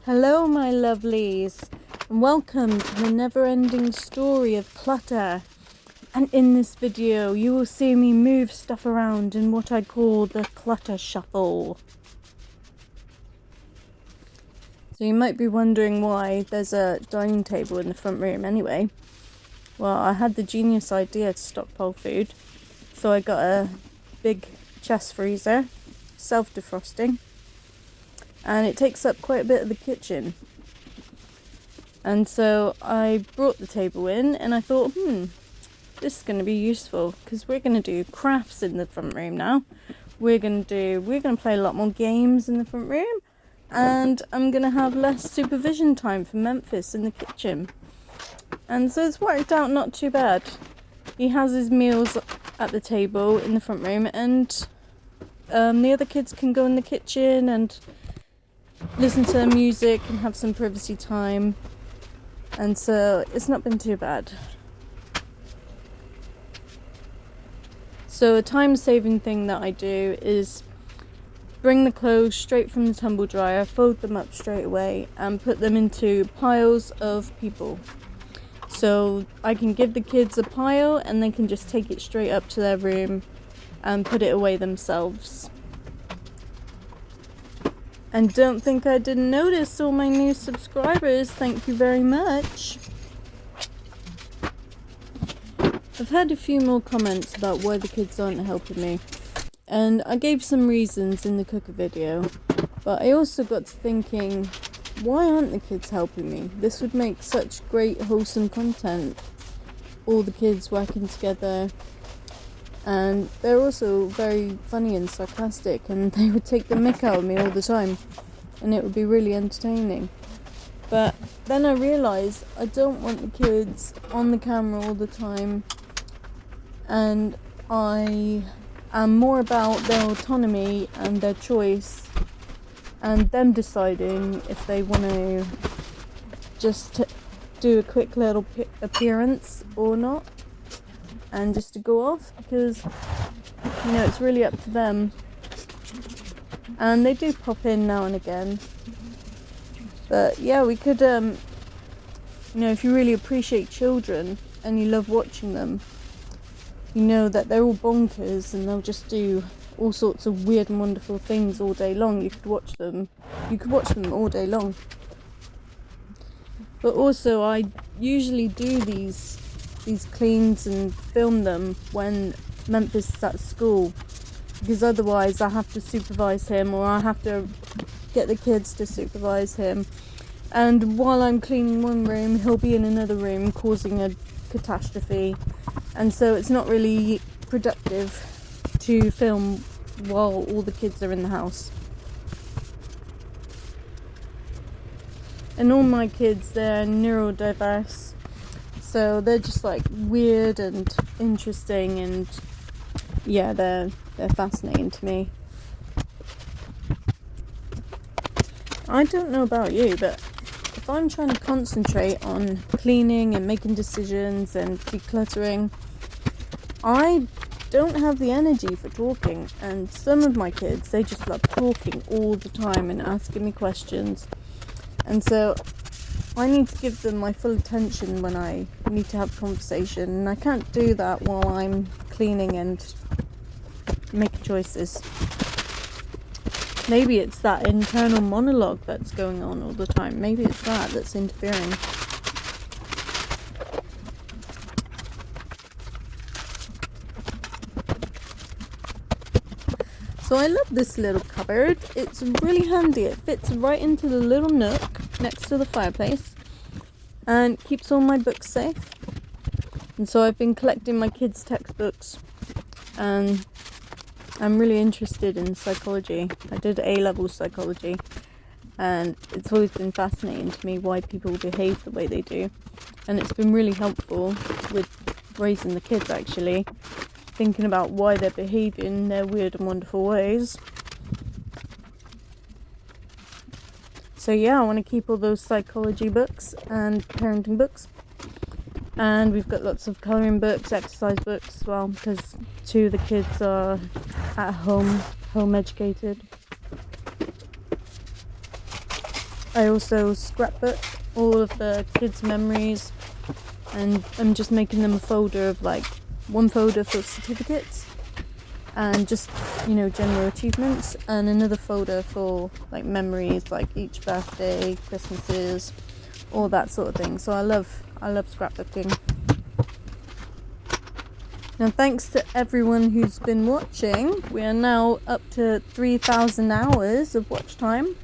Hello my lovelies, and welcome to the never-ending story of clutter. And in this video you will see me move stuff around in what I call the clutter shuffle. So you might be wondering why there's a dining table in the front room anyway. Well, I had the genius idea to stockpile food, so I got a big chest freezer, self-defrosting, and it takes up quite a bit of the kitchen. And so I brought the table in and I thought, this is going to be useful because we're going to do crafts in the front room now. We're going to play a lot more games in the front room, and I'm going to have less supervision time for Memphis in the kitchen. And so it's worked out not too bad. He has his meals at the table in the front room, and the other kids can go in the kitchen and listen to music and have some privacy time. And so it's not been too bad. So a time-saving thing that I do is bring the clothes straight from the tumble dryer, fold them up straight away, and put them into piles of people. So I can give the kids a pile and they can just take it straight up to their room and put it away themselves. And don't think I didn't notice all my new subscribers. Thank you very much. I've had a few more comments about why the kids aren't helping me, and I gave some reasons in the cooker video, but I also got to thinking, why aren't the kids helping me? This would make such great wholesome content, all the kids working together, and they're also very funny and sarcastic, and they would take the mick out of me all the time, and it would be really entertaining. But then I realised I don't want the kids on the camera all the time, and I am more about their autonomy and their choice, and them deciding if they want to just do a quick little appearance or not, and just to go off, because it's really up to them. And they do pop in now and again, but yeah, we could if you really appreciate children and you love watching them, you know that they're all bonkers and they'll just do all sorts of weird and wonderful things all day long. You could watch them all day long. But also I usually do these cleans and film them when Memphis is at school, because otherwise I have to supervise him, or I have to get the kids to supervise him, and while I'm cleaning one room he'll be in another room causing a catastrophe, and so it's not really productive to film while all the kids are in the house. And all my kids, they're neurodiverse, so they're just like weird and interesting, and yeah, they're fascinating to me. I don't know about you, but if I'm trying to concentrate on cleaning and making decisions and decluttering, I don't have the energy for talking. And some of my kids, they just love talking all the time and asking me questions, and so I need to give them my full attention when I need to have a conversation, and I can't do that while I'm cleaning and making choices. Maybe it's that internal monologue that's going on all the time. Maybe it's that's interfering. So I love this little cupboard. It's really handy. It fits right into the little nook next to the fireplace and keeps all my books safe. And so I've been collecting my kids' textbooks, and I'm really interested in psychology. I did A-level psychology, and it's always been fascinating to me why people behave the way they do. And it's been really helpful with raising the kids, actually, thinking about why they're behaving in their weird and wonderful ways. So yeah, I want to keep all those psychology books and parenting books. And we've got lots of colouring books, exercise books as well, because two of the kids are at home educated. I also scrapbook all of the kids' memories, and I'm just making them a folder of like one folder for certificates and just, you know, general achievements, and another folder for like memories, like each birthday, Christmases, all that sort of thing. So I love scrapbooking. Now, thanks to everyone who's been watching, we are now up to 3,000 hours of watch time,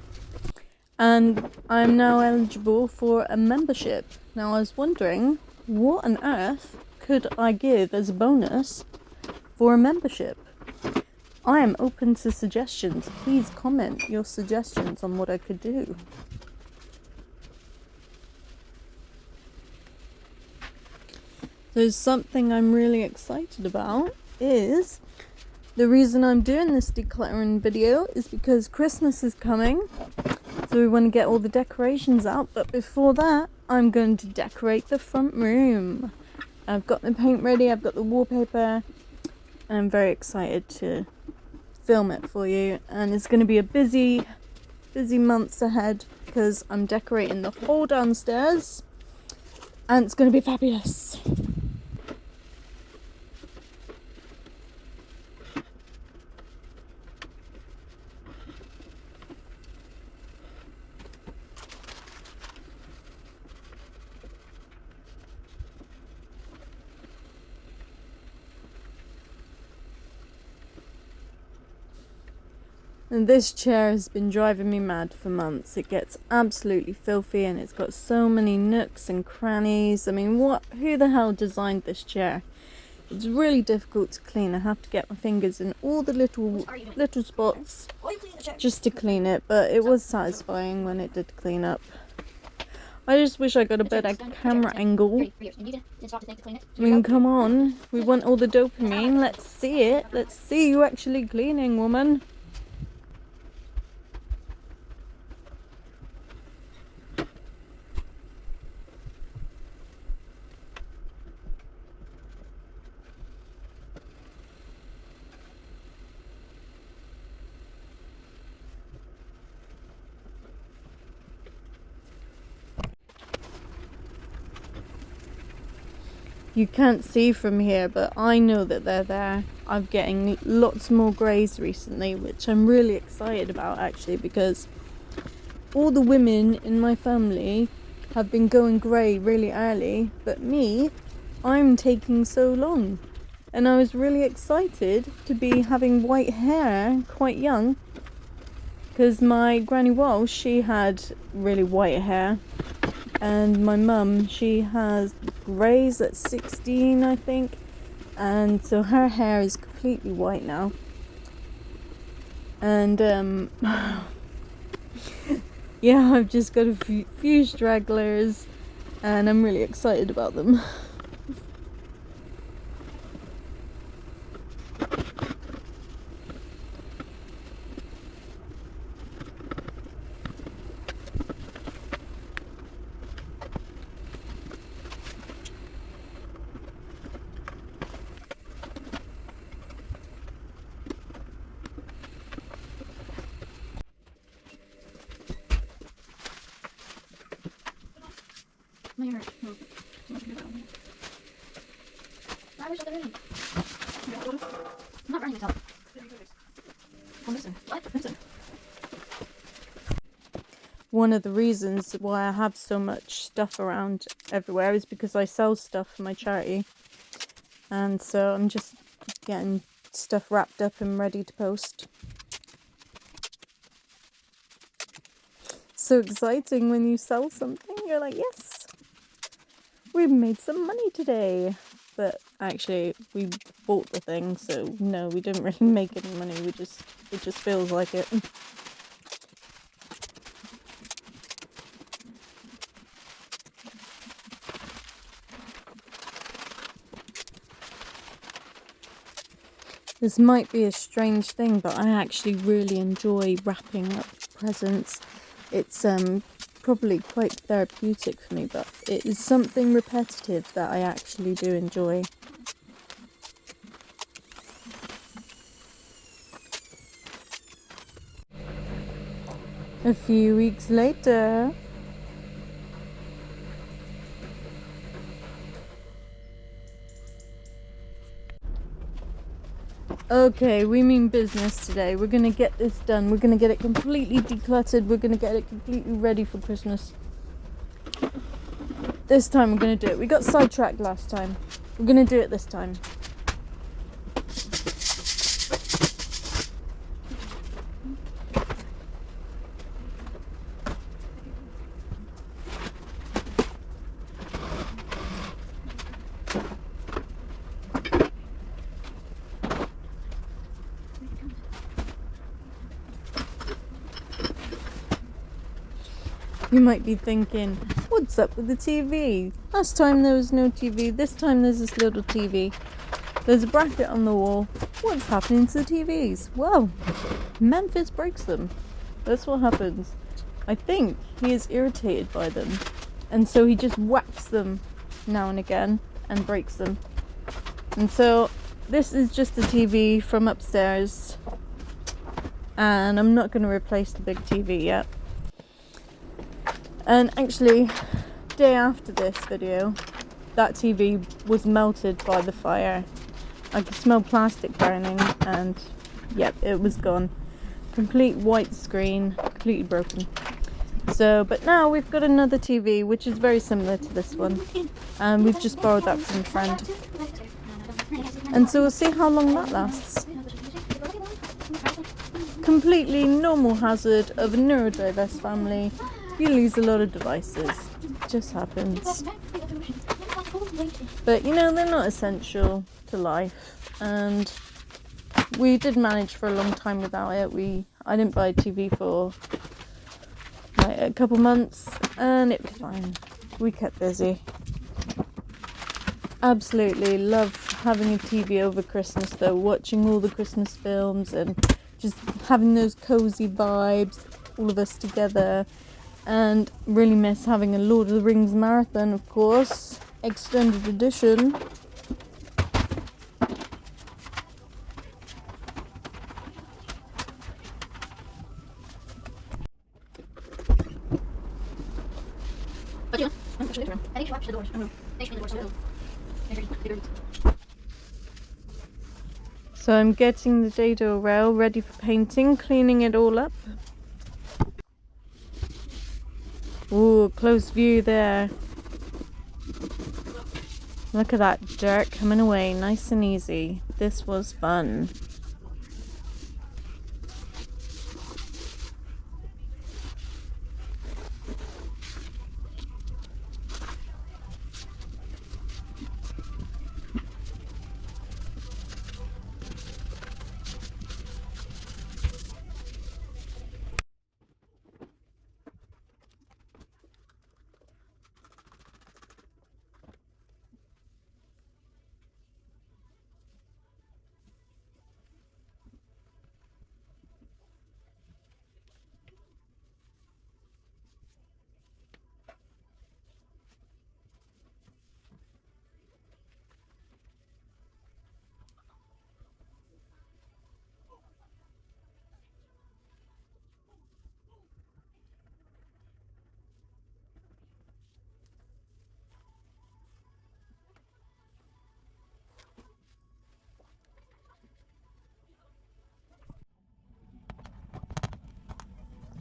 and I'm now eligible for a membership. Now, I was wondering, what on earth could I give as a bonus for a membership? I am open to suggestions. Please comment your suggestions on what I could do. There's something I'm really excited about is the reason I'm doing this decluttering video is because Christmas is coming. So we want to get all the decorations out, but before that, I'm going to decorate the front room. I've got the paint ready, I've got the wallpaper, and I'm very excited to film it for you. And it's going to be a busy months ahead because I'm decorating the whole downstairs, and it's going to be fabulous. And this chair has been driving me mad for months. It gets absolutely filthy and it's got so many nooks and crannies. I mean, who the hell designed this chair? It's really difficult to clean. I have to get my fingers in all the little spots just to clean it, but it was satisfying when it did clean up. I just wish I got a better camera angle. I mean, come on. We want all the dopamine. Let's see it. Let's see you actually cleaning, woman. You can't see from here, but I know that they're there. I'm getting lots more greys recently, which I'm really excited about actually, because all the women in my family have been going grey really early, but me, I'm taking so long. And I was really excited to be having white hair quite young, because my granny Walsh, she had really white hair. And my mum, she has greys at 16, I think. And so her hair is completely white now. And, yeah, I've just got a few stragglers. And I'm really excited about them. My hair. I wish I could. I'm not running myself. One of the reasons why I have so much stuff around everywhere is because I sell stuff for my charity. And so I'm just getting stuff wrapped up and ready to post. So exciting when you sell something. You're like, yes, we made some money today. But actually, we bought the thing, so no, we didn't really make any money. It just feels like it. This might be a strange thing, but I actually really enjoy wrapping up presents. It's probably quite therapeutic for me, but it is something repetitive that I actually do enjoy. A few weeks later. Okay, we mean business today. We're gonna get this done. We're gonna get it completely decluttered. We're gonna get it completely ready for Christmas. This time we're gonna do it. We got sidetracked last time. We're gonna do it this time. You might be thinking, what's up with the TV? Last time there was no TV, this time there's this little TV. There's a bracket on the wall. What's happening to the TVs? Well, Memphis breaks them. That's what happens. I think he is irritated by them, and so he just whacks them now and again and breaks them. And so this is just a TV from upstairs, and I'm not going to replace the big TV yet. And actually, day after this video, that TV was melted by the fire. I could smell plastic burning, and yep, it was gone. Complete white screen, completely broken. So, but now we've got another TV, which is very similar to this one, and we've just borrowed that from a friend. And so we'll see how long that lasts. Completely normal hazard of a neurodiverse family. You lose a lot of devices. It just happens. But you know, they're not essential to life, and we did manage for a long time without it. I didn't buy a TV for like a couple months, and it was fine. We kept busy. Absolutely love having a TV over Christmas though, watching all the Christmas films and just having those cozy vibes, all of us together. And really miss having a Lord of the Rings marathon, of course, extended edition. So I'm getting the dado rail ready for painting, cleaning it all up. Ooh, close view there. Look at that dirt coming away nice and easy. This was fun.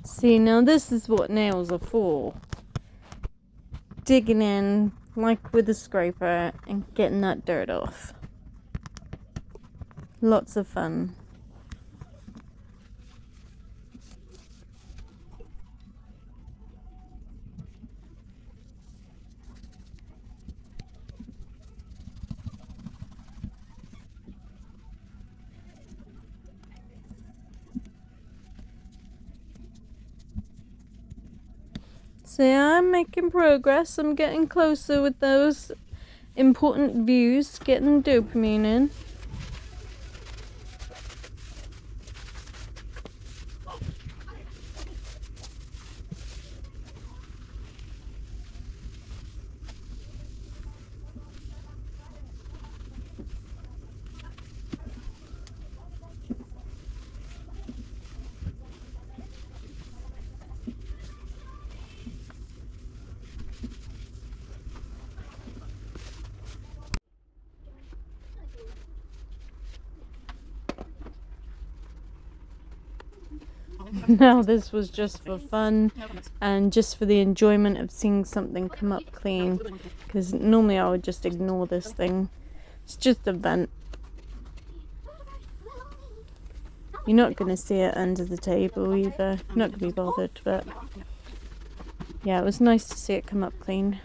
See, now this is what nails are for. Digging in, like with a scraper, and getting that dirt off. Lots of fun. So yeah, I'm making progress. I'm getting closer with those important views, getting dopamine in. Now this was just for fun and just for the enjoyment of seeing something come up clean, because normally I would just ignore this thing. It's just a vent. You're not going to see it under the table either. You're not going to be bothered, but yeah, it was nice to see it come up clean.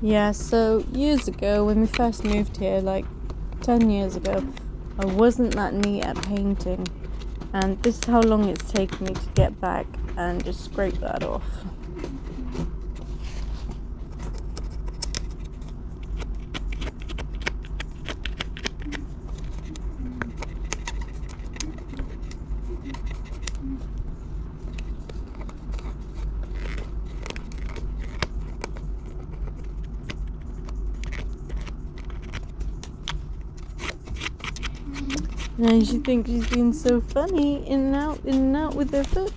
Yeah, so years ago when we first moved here, like 10 years ago, I wasn't that neat at painting, and this is how long it's taken me to get back and just scrape that off. And she thinks she's being so funny, in and out with her foot.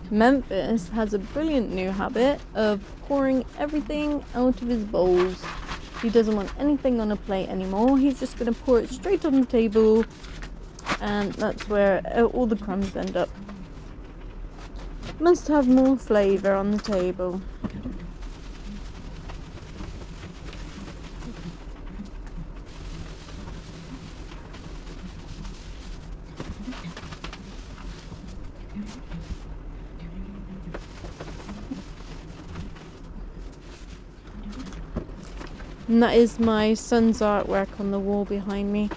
Memphis has a brilliant new habit of pouring everything out of his bowls. He doesn't want anything on a plate anymore. He's just going to pour it straight on the table, and that's where all the crumbs end up. Must have more flavour on the table. And that is my son's artwork on the wall behind me.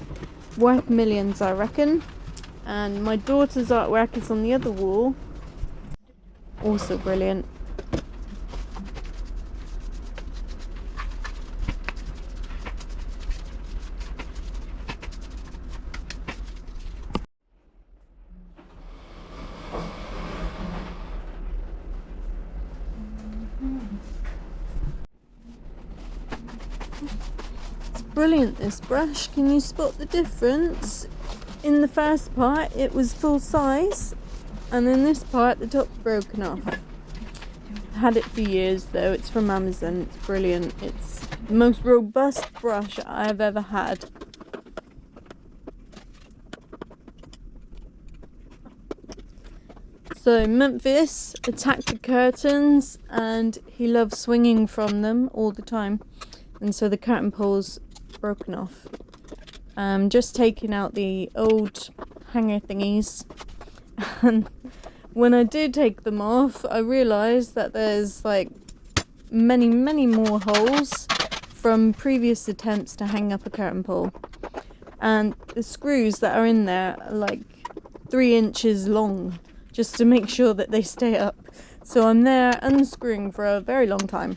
Worth millions, I reckon. And my daughter's artwork is on the other wall. Also brilliant. Brilliant, this brush. Can you spot the difference? In the first part it was full size, and in this part the top's broken off. Had it for years though. It's from Amazon. It's brilliant. It's the most robust brush I've ever had. So Memphis attacked the curtains and he loves swinging from them all the time, and so the curtain pole's broken off. Just taking out the old hanger thingies, and when I do take them off I realised that there's like many more holes from previous attempts to hang up a curtain pole, and the screws that are in there are like 3 inches long, just to make sure that they stay up. So I'm there unscrewing for a very long time.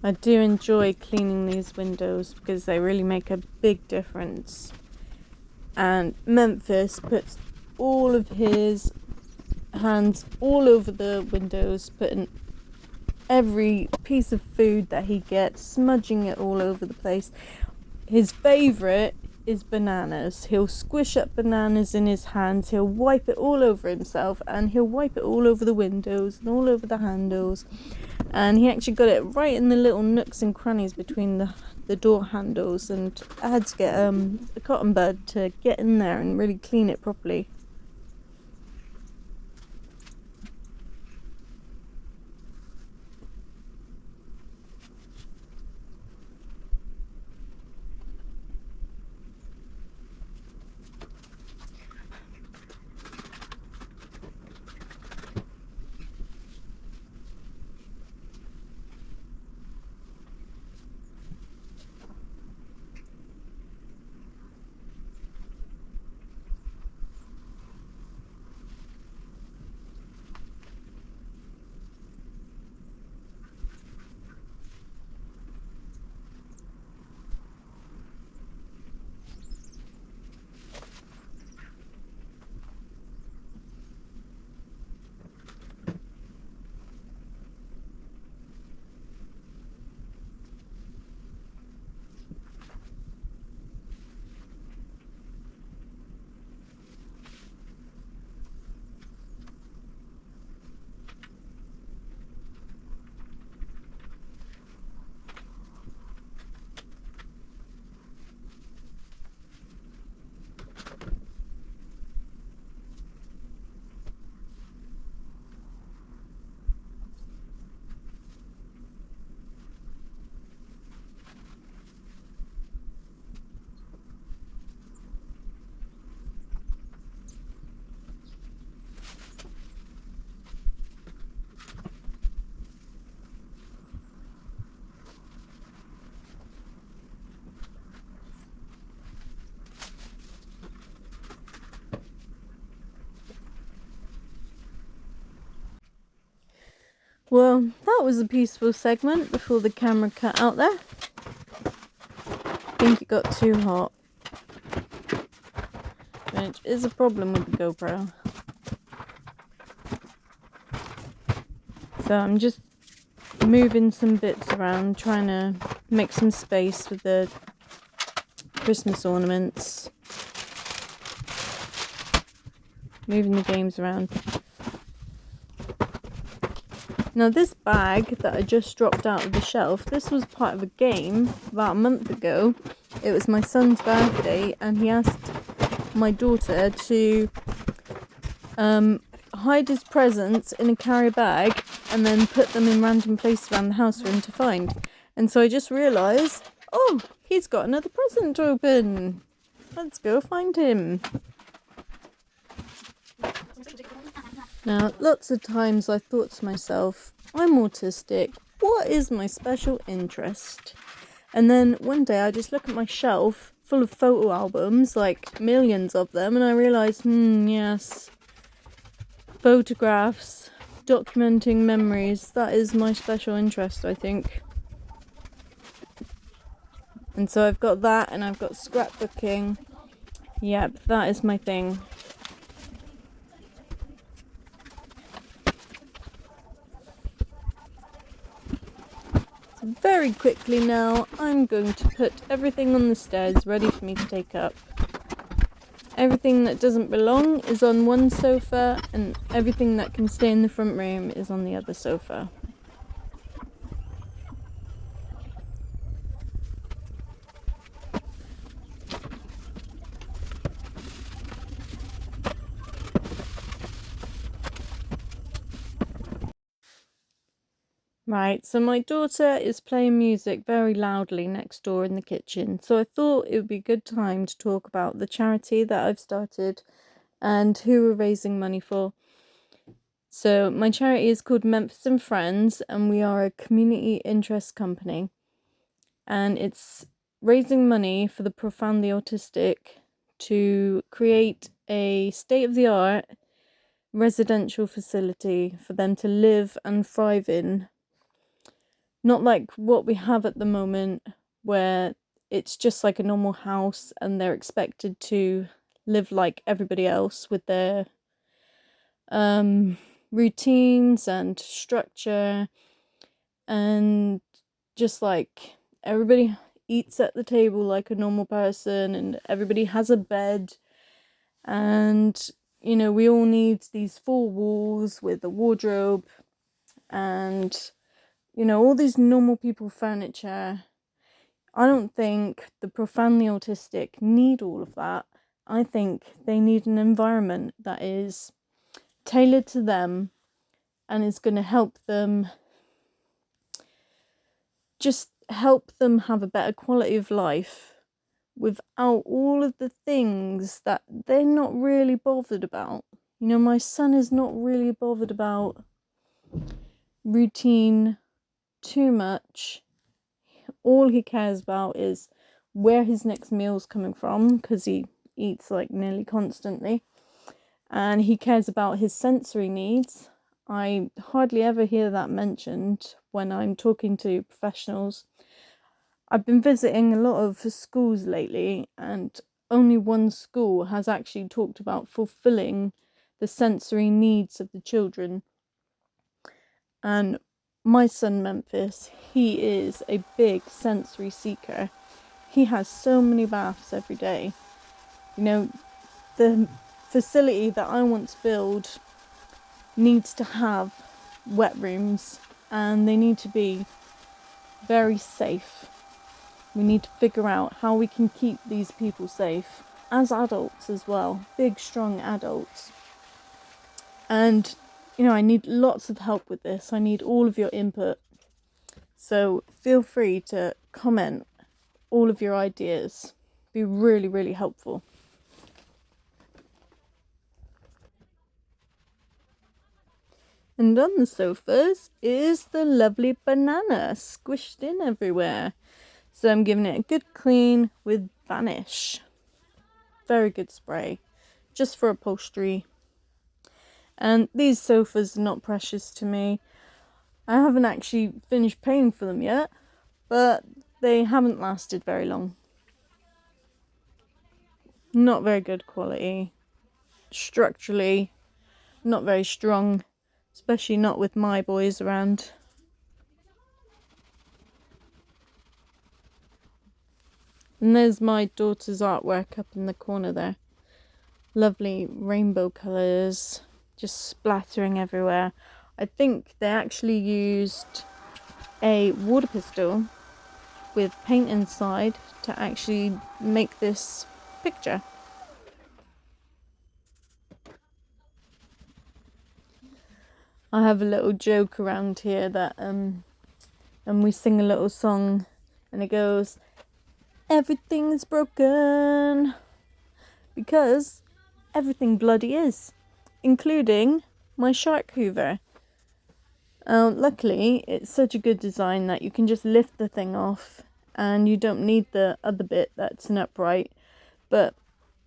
I do enjoy cleaning these windows because they really make a big difference. And Memphis puts all of his hands all over the windows, putting every piece of food that he gets, smudging it all over the place. His favourite is bananas. He'll squish up bananas in his hands, he'll wipe it all over himself, and he'll wipe it all over the windows and all over the handles. And he actually got it right in the little nooks and crannies between the door handles, and I had to get a cotton bud to get in there and really clean it properly. Well, that was a peaceful segment before the camera cut out there. I think it got too hot, which is a problem with the GoPro. So I'm just moving some bits around, trying to make some space with the Christmas ornaments. Moving the games around. Now this bag that I just dropped out of the shelf, this was part of a game about a month ago. It was my son's birthday and he asked my daughter to hide his presents in a carrier bag and then put them in random places around the house for him to find. And so I just realised, oh, he's got another present to open. Let's go find him. Now, lots of times I thought to myself, I'm autistic, what is my special interest? And then one day I just look at my shelf full of photo albums, like millions of them, and I realised, yes, photographs, documenting memories, that is my special interest, I think. And so I've got that, and I've got scrapbooking. Yep, that is my thing. So very quickly now, I'm going to put everything on the stairs ready for me to take up. Everything that doesn't belong is on one sofa, and everything that can stay in the front room is on the other sofa. Right, so my daughter is playing music very loudly next door in the kitchen, so I thought it would be a good time to talk about the charity that I've started and who we're raising money for. So my charity is called Memphis and Friends, and we are a community interest company, and it's raising money for the profoundly autistic to create a state-of-the-art residential facility for them to live and thrive in Not like what we have at the moment, where it's just like a normal house and they're expected to live like everybody else with their routines and structure, and just like everybody eats at the table like a normal person and everybody has a bed, and we all need these four walls with a wardrobe and all these normal people furniture. I don't think the profoundly autistic need all of that. I think they need an environment that is tailored to them and is going to help them have a better quality of life without all of the things that they're not really bothered about. My son is not really bothered about routine too much. All he cares about is where his next meal's coming from, because he eats like nearly constantly, and he cares about his sensory needs. I hardly ever hear that mentioned when I'm talking to professionals. I've been visiting a lot of schools lately, and only one school has actually talked about fulfilling the sensory needs of the children. And my son Memphis, he is a big sensory seeker. He has so many baths every day. The facility that I want to build needs to have wet rooms, and they need to be very safe. We need to figure out how we can keep these people safe as adults as well, big strong adults. And I need lots of help with this. I need all of your input, so feel free to comment all of your ideas. Be really, really helpful. And on the sofas is the lovely banana squished in everywhere. So I'm giving it a good clean with Vanish. Very good spray, just for upholstery. And these sofas are not precious to me. I haven't actually finished paying for them yet, but they haven't lasted very long. Not very good quality. Structurally, not very strong, especially not with my boys around. And there's my daughter's artwork up in the corner there. Lovely rainbow colours just splattering everywhere. I think they actually used a water pistol with paint inside to actually make this picture. I have a little joke around here that and we sing a little song and it goes, everything's broken, because everything bloody is, including my shark hoover. Luckily, it's such a good design that you can just lift the thing off and you don't need the other bit that's an upright. But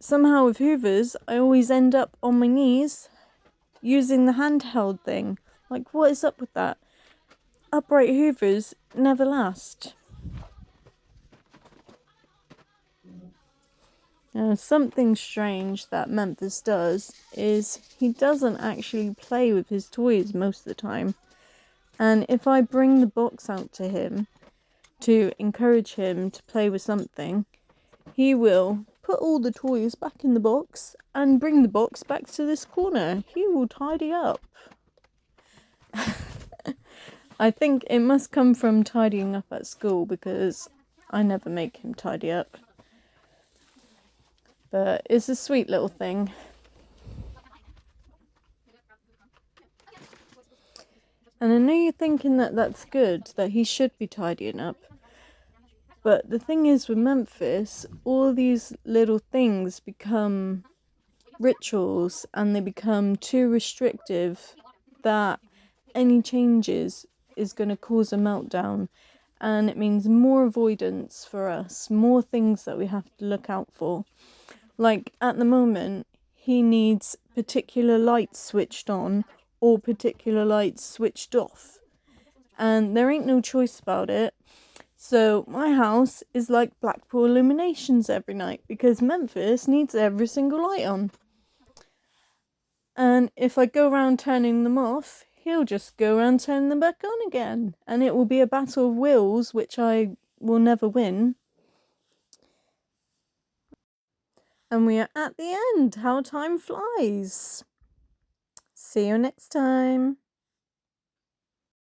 somehow with hoovers, I always end up on my knees using the handheld thing. Like, what is up with that? Upright hoovers never last. Now, something strange that Memphis does is he doesn't actually play with his toys most of the time. And if I bring the box out to him to encourage him to play with something, he will put all the toys back in the box and bring the box back to this corner. He will tidy up. I think it must come from tidying up at school, because I never make him tidy up. But it's a sweet little thing. And I know you're thinking that that's good, that he should be tidying up. But the thing is with Memphis, all these little things become rituals and they become too restrictive that any changes is going to cause a meltdown. And it means more avoidance for us, more things that we have to look out for. Like at the moment, he needs particular lights switched on or particular lights switched off. and there ain't no choice about it. So my house is like Blackpool illuminations every night because Memphis needs every single light on. And if I go around turning them off, he'll just go around turning them back on again. And it will be a battle of wills, which I will never win. And we are at the end. How time flies. See you next time.